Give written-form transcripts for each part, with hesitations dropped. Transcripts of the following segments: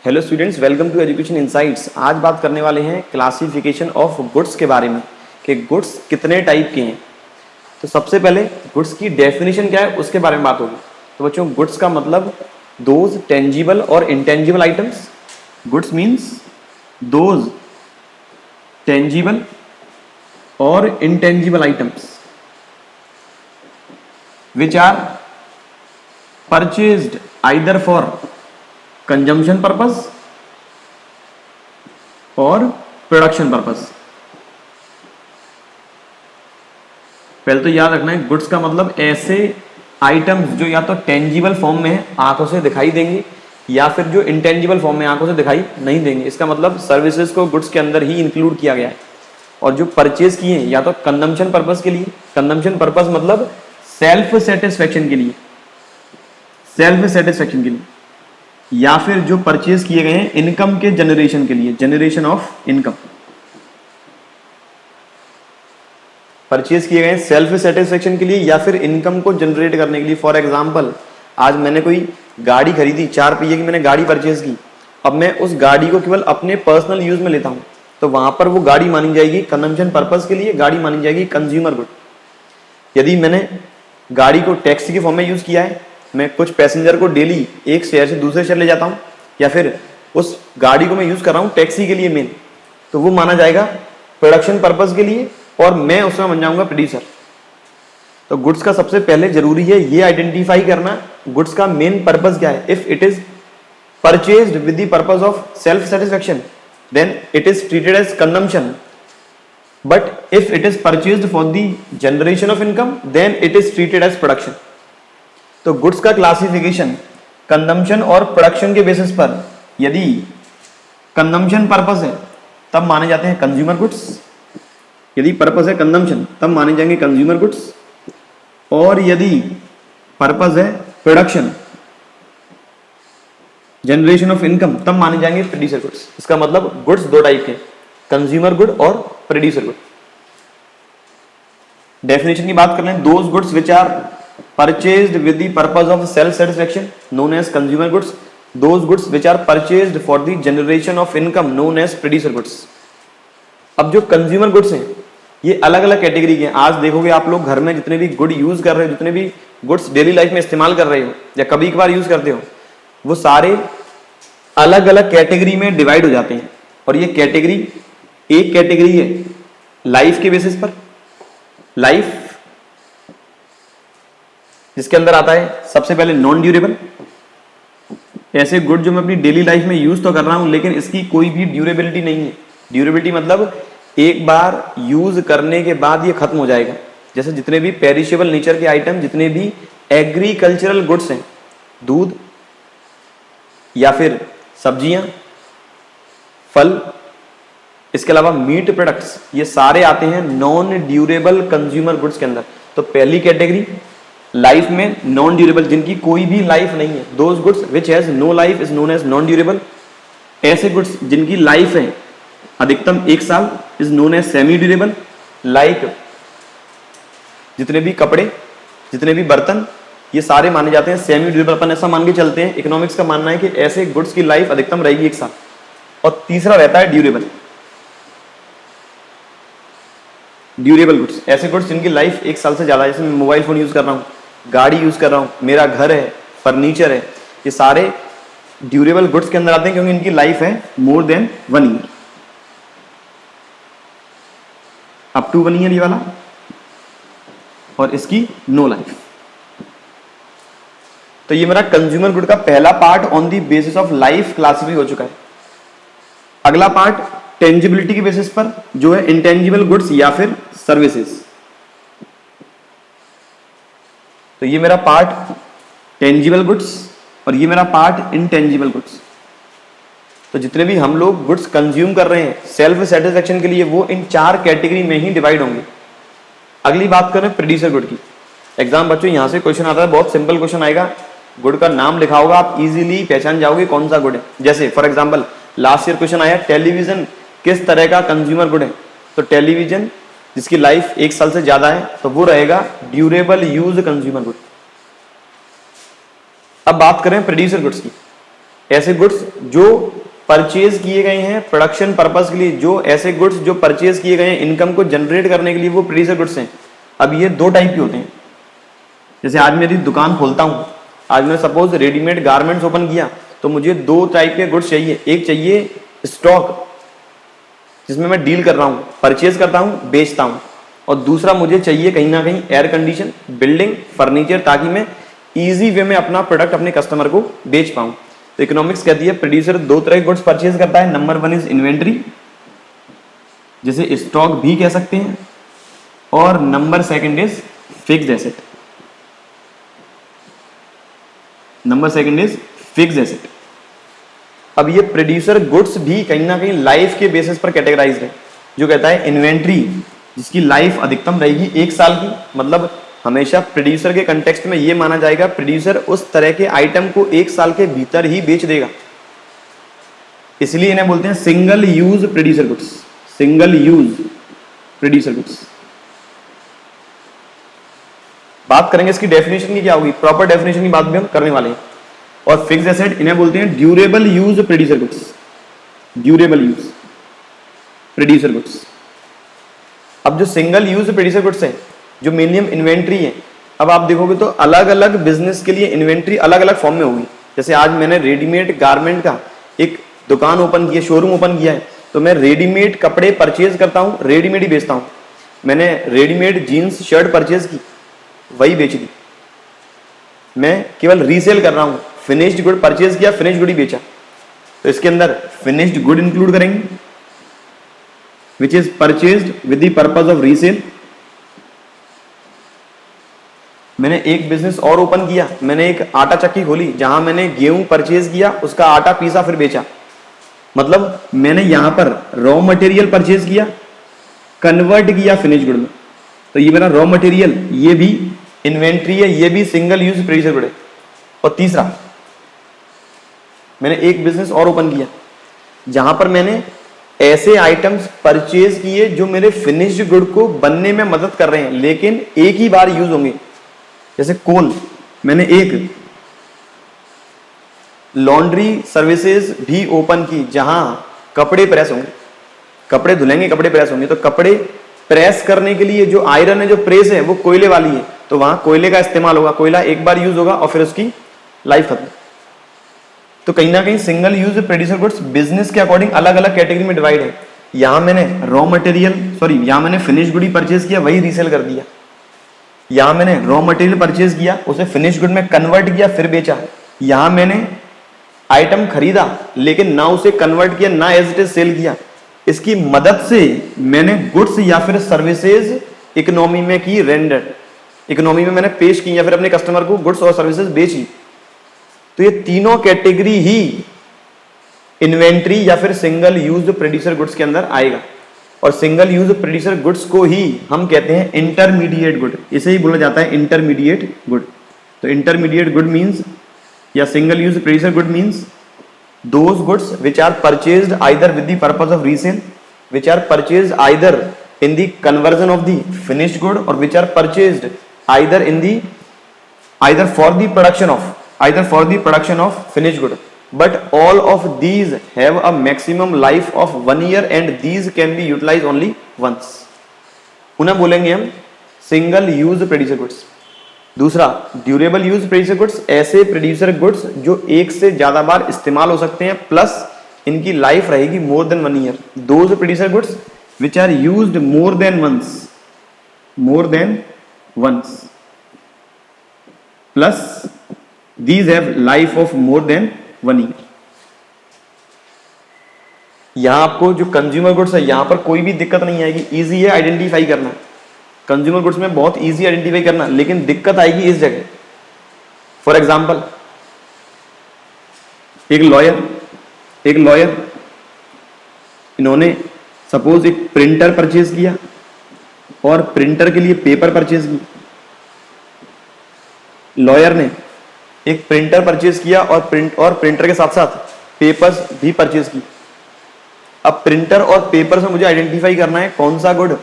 Hello students, welcome to education insights. आज बात करने वाले हैं क्लासिफिकेशन ऑफ गुड्स के बारे में कि गुड्स कितने टाइप के हैं। तो सबसे पहले गुड्स की डेफिनेशन क्या है उसके बारे में बात होगी। तो बच्चों, गुड्स का मतलब दोज टेंजिबल और intangible items. Goods means those tangible और intangible items which are purchased either for consumption purpose और प्रोडक्शन पर्पस। पहले तो याद रखना है, गुड्स का मतलब ऐसे आइटम्स जो या तो टेंजिबल फॉर्म में है, आंखों से दिखाई देंगे, या फिर जो इंटेंजिबल फॉर्म में आंखों से दिखाई नहीं देंगे। इसका मतलब सर्विसेज को गुड्स के अंदर ही इंक्लूड किया गया है। और जो परचेज किए हैं या तो कंजम्पशन पर्पस के लिए, कंजम्पशन पर्पस मतलब सेल्फ सेटिस्फेक्शन के लिए, या फिर जो परचेज किए गए हैं इनकम के जनरेशन के लिए, जनरेशन ऑफ इनकम। परचेज किए गए हैं सेल्फ सेटिस्फेक्शन के लिए या फिर इनकम को जनरेट करने के लिए। फॉर एग्जांपल, आज मैंने कोई गाड़ी खरीदी, 4 पहिए की मैंने गाड़ी परचेज की। अब मैं उस गाड़ी को केवल अपने पर्सनल यूज में लेता हूं, तो वहां पर वो गाड़ी मानी जाएगी कंजम्पशन पर्पस के लिए, गाड़ी मानी जाएगी कंज्यूमर गुड। यदि मैंने गाड़ी को टैक्सी के फॉर्म में यूज किया है, मैं कुछ पैसेंजर को डेली एक शहर से दूसरे शहर ले जाता हूं, या फिर उस गाड़ी को मैं यूज कर रहा हूं टैक्सी के लिए मेन, तो वो माना जाएगा प्रोडक्शन पर्पस के लिए और मैं उसमें बन जाऊंगा प्रोड्यूसर। तो गुड्स का सबसे पहले जरूरी है ये आइडेंटिफाई करना गुड्स का मेन पर्पस क्या है। If it is purchased with the purpose of self satisfaction then it is treated as consumption, but if it is purchased for the generation of income then it is treated as production। तो goods का classification consumption और production के basis पर, यदि consumption purpose है तब माने जाते हैं कंज्यूमर गुड्स, यदि पर्पस है कंजम्पशन तब माने जाएंगे कंज्यूमर गुड्स, और यदि पर्पस है प्रोडक्शन, जनरेशन ऑफ इनकम, तब माने जाएंगे प्रोड्यूसर गुड्स। इसका मतलब गुड्स दो टाइप के, कंज्यूमर गुड और प्रोड्यूसर गुड। डेफिनेशन की बात कर लें, those goods which are purchased with the purpose of self satisfaction known as consumer goods, those goods which are purchased for the generation of income known as producer goods. अब जो consumer goods हैं ये अलग अलग category के हैं। आज देखोगे आप लोग घर में जितने भी गुड यूज कर रहे हो, जितने भी गुड्स डेली लाइफ में इस्तेमाल कर रहे हो या कभी कभार यूज करते हो, वो सारे अलग अलग कैटेगरी में डिवाइड हो जाते हैं। और ये कैटेगरी, एक कैटेगरी है लाइफ के बेसिस पर, लाइफ जिसके अंदर आता है सबसे पहले नॉन ड्यूरेबल, ऐसे गुड जो मैं अपनी डेली लाइफ में यूज तो कर रहा हूं लेकिन इसकी कोई भी ड्यूरेबिलिटी नहीं है। ड्यूरेबिलिटी मतलब एक बार यूज करने के बाद ये खत्म हो जाएगा। जैसे जितने भी पेरिशेबल नेचर के आइटम, जितने भी एग्रीकल्चरल गुड्स हैं, दूध या फिर सब्जियां, फल, इसके अलावा मीट प्रोडक्ट्स, ये सारे आते हैं नॉन ड्यूरेबल कंज्यूमर गुड्स के अंदर। तो पहली कैटेगरी लाइफ में नॉन ड्यूरेबल, जिनकी कोई भी लाइफ नहीं है, those goods which has no life is known as non durable. ऐसे गुड्स जिनकी लाइफ है अधिकतम 1 साल is known as semi durable. Like जितने भी कपड़े, जितने भी बर्तन, ये सारे माने जाते हैं सेमी ड्यूरेबल। अपन ऐसा मान के चलते हैं, इकोनॉमिक्स का मानना है कि ऐसे गुड्स की लाइफ अधिकतम रहेगी 1 साल। और तीसरा रहता है ड्यूरेबल। ड्यूरेबल गुड्स, ऐसे गुड्स जिनकी लाइफ 1 साल से ज्यादा है, जैसे मैं मोबाइल फोन यूज कर रहा हूँ, गाड़ी यूज कर रहा हूँ, मेरा घर है, फर्नीचर है, ये सारे ड्यूरेबल गुड्स के अंदर आते हैं क्योंकि इनकी लाइफ है more than 1 year, up to 1 year ये वाला, और इसकी नो लाइफ। तो ये मेरा कंज्यूमर गुड का पहला part on the basis of life classify हो चुका है। अगला पार्ट टेंजिबिलिटी के बेसिस पर जो है इंटेंजिबल गुड्स या फिर सर्विसेज। तो ये मेरा पार्ट टेंजिबल गुड्स और ये मेरा पार्ट इंटेंजिबल गुड्स। तो जितने भी हम लोग गुड्स कंज्यूम कर रहे हैं सेल्फ सेटिस्फेक्शन के लिए, वो इन 4 कैटेगरी में ही डिवाइड होंगे। अगली बात करें प्रोड्यूसर गुड की। एग्जाम बच्चों यहां से क्वेश्चन आता है, बहुत सिंपल क्वेश्चन आएगा, गुड का नाम लिखा होगा, आप इजीली पहचान जाओगे कौन सा गुड है। जैसे for example last year question आया, टेलीविजन किस तरह का कंज्यूमर गुड है। तो टेलीविजन जिसकी लाइफ 1 साल से ज्यादा है तो वो रहेगा ड्यूरेबल यूज कंज्यूमर गुड। अब बात करें प्रोड्यूसर गुड्स की। ऐसे गुड्स जो परचेज किए गए हैं प्रोडक्शन पर्पस के लिए, जो ऐसे गुड्स जो परचेज किए गए हैं इनकम को जनरेट करने के लिए, वो प्रोड्यूसर गुड्स हैं। अब ये दो टाइप के होते हैं। जैसे आज मेरी दुकान खोलता हूँ, आज मैंने सपोज रेडीमेड गारमेंट्स ओपन किया, तो मुझे दो टाइप के गुड्स चाहिए। एक चाहिए स्टॉक जिसमें मैं डील कर रहा हूँ, परचेज करता हूँ, बेचता हूँ, और दूसरा मुझे चाहिए कहीं ना कहीं एयर कंडीशन, बिल्डिंग, फर्नीचर, ताकि मैं इजी वे में अपना प्रोडक्ट अपने कस्टमर को बेच पाऊँ। तो इकोनॉमिक्स कहती है प्रोड्यूसर दो तरह के गुड्स परचेज करता है। नंबर वन इज इन्वेंट्री, जिसे स्टॉक भी कह सकते हैं, और number second is fixed asset. Number second is fixed asset. अब ये प्रोड्यूसर गुड्स भी कहीं ना कहीं लाइफ के बेसिस पर कैटेगराइज्ड है। जो कहता है इन्वेंट्री जिसकी लाइफ अधिकतम रहेगी 1 साल की, मतलब हमेशा प्रोड्यूसर के कंटेक्स्ट में ये माना जाएगा प्रोड्यूसर उस तरह के आइटम को 1 साल के भीतर ही बेच देगा, इसलिए इन्हें बोलते हैं single use producer goods. Single use producer goods. बात करेंगे इसकी डेफिनेशन की क्या होगी, प्रॉपर डेफिनेशन की बात भी हम करने वाले हैं। और फिक्स्ड एसेट इन्हें बोलते हैं durable use producer goods. Durable use producer goods. अब जो सिंगल यूज प्रोड्यूसर गुड्स है, जो मिनिमम इन्वेंट्री है, अब आप देखोगे तो अलग अलग बिजनेस के लिए इन्वेंट्री अलग अलग फॉर्म में होगी। जैसे आज मैंने रेडीमेड गारमेंट का एक दुकान ओपन किया, शोरूम ओपन किया है, तो मैं रेडीमेड कपड़े परचेज करता हूँ, रेडीमेड ही बेचता हूँ। मैंने रेडीमेड जीन्स शर्ट परचेज की, वही बेच दी। मैं केवल रीसेल कर रहा हूँ, फिनिश्ड गुड परचेज किया, फिनिश्ड गुड ही बेचा। तो इसके अंदर फिनिश्ड गुड इंक्लूड करेंगे, which is purchased with the purpose of resale. मैंने एक बिजनेस और ओपन किया, मैंने एक आटा चक्की खोली जहां मैंने गेहूं परचेज किया, उसका आटा पीसा, फिर बेचा। मतलब मैंने यहां पर रॉ मटेरियल परचेज किया, कन्वर्ट किया फिनिश गुड में। तो ये मेरा रॉ मटेरियल, ये भी इन्वेंट्री है, ये भी सिंगल यूज प्रोड्यूसर गुड है। और तीसरा, मैंने एक बिजनेस और ओपन किया जहां पर मैंने ऐसे आइटम्स परचेज किए जो मेरे फिनिश्ड गुड को बनने में मदद कर रहे हैं, लेकिन एक ही बार यूज होंगे। जैसे कोल, मैंने एक लॉन्ड्री सर्विसेज भी ओपन की जहां कपड़े प्रेस होंगे, कपड़े धुलेंगे, कपड़े प्रेस होंगे। तो कपड़े प्रेस करने के लिए जो आयरन है, जो प्रेस है, वो कोयले वाली है, तो वहां कोयले का इस्तेमाल होगा। कोयला एक बार यूज होगा और फिर उसकी लाइफ खत्म। तो कहीं ना कहीं single use producer goods business के अकॉर्डिंग अलग अलग कैटेगरी में डिवाइड है। यहां मैंने रॉ मटेरियल, यहां मैंने फिनिश गुड ही परचेज किया, वही रीसेल कर दिया। यहां मैंने रॉ मटेरियल परचेज किया, उसे फिनिश गुड में कन्वर्ट किया, फिर बेचा। यहां मैंने आइटम खरीदा लेकिन ना उसे कन्वर्ट किया, ना एज इट इज सेल किया। इसकी मदद से मैंने गुड्स या फिर सर्विसेज इकोनॉमी में की रेंडर, इकोनॉमी में मैंने पेश की, या फिर अपने कस्टमर को गुड्स और सर्विसेज बेची। तो ये तीनों कैटेगरी ही इन्वेंट्री या फिर सिंगल यूज प्रोड्यूसर गुड्स के अंदर आएगा। और सिंगल यूज प्रोड्यूसर गुड्स को ही हम कहते हैं इंटरमीडिएट गुड, इसे ही बोला जाता है इंटरमीडिएट गुड। तो इंटरमीडिएट गुड मींस या single use producer good means those goods which are purchased either with the purpose of resale, which are purchased either in the conversion of the finished good, or which are purchased either in the for the production of finished good. But all of these have a maximum life of 1 year and these can be utilized only once. उन्हें बोलेंगे हम single use producer goods. दूसरा, durable use producer goods, ऐसे producer goods जो एक से ज्यादा बार इस्तेमाल हो सकते हैं, प्लस इनकी लाइफ रहेगी more than 1 year. Those producer goods which are used more than once, plus these have life of more than 1 year. यहां आपको जो कंज्यूमर गुड्स है, यहां पर कोई भी दिक्कत नहीं आएगी, इजी है आइडेंटिफाई करना। कंज्यूमर गुड्स में बहुत इजी आइडेंटिफाई करना, लेकिन दिक्कत आएगी इस जगह। फॉर एग्जांपल, एक लॉयर इन्होंने सपोज एक प्रिंटर परचेज किया और प्रिंटर के लिए पेपर परचेज की। लॉयर ने एक प्रिंटर परचेज किया और प्रिंटर के साथ साथ पेपर्स भी परचेज की। अब प्रिंटर और पेपर से मुझे आइडेंटिफाई करना है कौन सा गुड।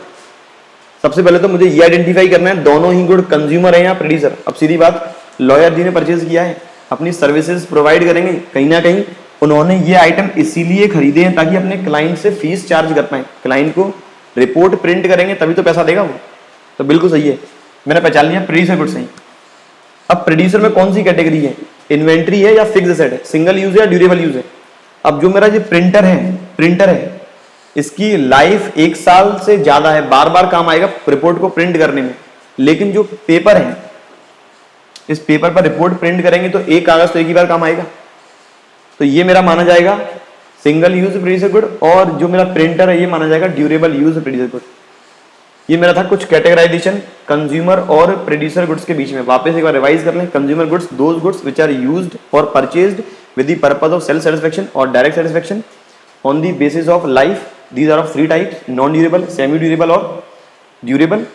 सबसे पहले तो मुझे ये आइडेंटिफाई करना है दोनों ही गुड कंज्यूमर है या प्रोड्यूसर। अब सीधी बात, लॉयर जी ने परचेज किया है, अपनी सर्विसेज प्रोवाइड करेंगे, कहीं ना कहीं उन्होंने ये आइटम इसीलिए खरीदे हैं ताकि अपने क्लाइंट से फीस चार्ज कर पाए। क्लाइंट को रिपोर्ट प्रिंट करेंगे तभी तो पैसा देगा वो। तो बिल्कुल सही है, मैंने पहचान लिया प्रोड्यूसर गुड्स सही। अब प्रोड्यूसर में कौन सी कैटेगरी है, इन्वेंट्री है या फिक्स एसेट है, सिंगल यूज है या ड्यूरेबल यूज है। अब जो मेरा ये प्रिंटर है इसकी लाइफ 1 साल से ज्यादा है, बार बार काम आएगा रिपोर्ट को प्रिंट करने में। लेकिन जो पेपर है, इस पेपर पर रिपोर्ट प्रिंट करेंगे तो एक कागज तो एक ही बार काम आएगा, तो ये मेरा माना जाएगा सिंगल यूज प्रोड्यूसर गुड। और जो मेरा प्रिंटर है ये माना जाएगा ड्यूरेबल यूज प्रोड्यूसर गुड। ये मेरा था कुछ कैटेगराइजेशन कंज्यूमर और प्रोड्यूसर गुड्स के बीच में। वापस एक बार रिवाइज कर लें। Consumer goods those goods which are used और purchased with the purpose of self satisfaction और direct satisfaction on the basis of life. These are of 3 types, non durable, semi durable और ड्यूरेबल।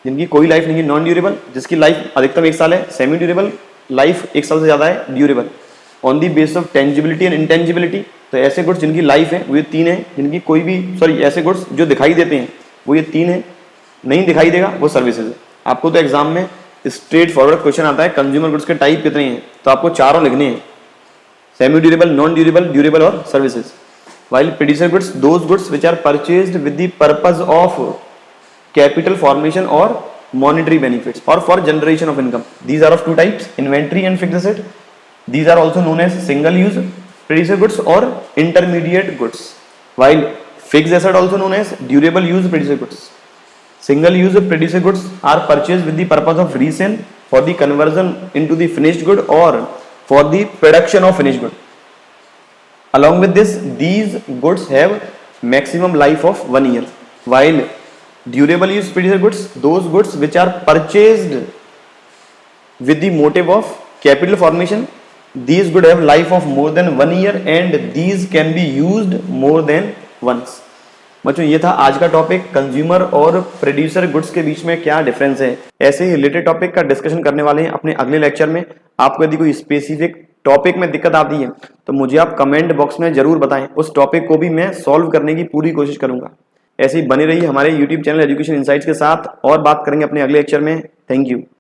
जिनकी कोई life नहीं है non durable, जिसकी life अधिकतम 1 साल है सेमी ड्यूरेबल, लाइफ 1 साल से ज्यादा है durable. On the base of tangibility and intangibility, तो ऐसे गुड्स जिनकी लाइफ है वो ये 3 है, जिनकी कोई भी ऐसे गुड्स जो दिखाई देते हैं वो ये 3 है, नहीं दिखाई देगा वो सर्विसेज है। आपको तो एग्जाम में स्ट्रेट फॉरवर्ड क्वेश्चन आता है कंज्यूमर गुड्स के टाइप कितने हैं, तो आपको चारों लिखने हैं, semi durable, non durable, durable और services. while producer goods those goods which are purchased with the purpose of capital formation or monetary benefits or for generation of income. These are of 2 types, inventory and fixed asset. These are also known as single use producer goods or intermediate goods, while fixed asset also known as durable use producer goods. Single use producer goods are purchased with the purpose of resale, for the conversion into the finished good or for the production of finished good. Along with this, these goods have maximum life of 1 year, while durable use producer goods, those goods which are purchased with the motive of capital formation, these goods have life of more than 1 year and these can be used more than once. बच्चों ये था आज का topic, consumer और producer goods के बीच में क्या डिफरेंस है। ऐसे ही रिलेटेड टॉपिक का डिस्कशन करने वाले हैं अपने अगले लेक्चर में। आपको यदि कोई स्पेसिफिक टॉपिक में दिक्कत आती है तो मुझे आप कमेंट बॉक्स में जरूर बताएं, उस टॉपिक को भी मैं सॉल्व करने की पूरी कोशिश करूंगा। ऐसे ही बनी रहिए हमारे यूट्यूब चैनल एजुकेशन इनसाइट्स के साथ, और बात करेंगे अपने अगले लेक्चर में। Thank you.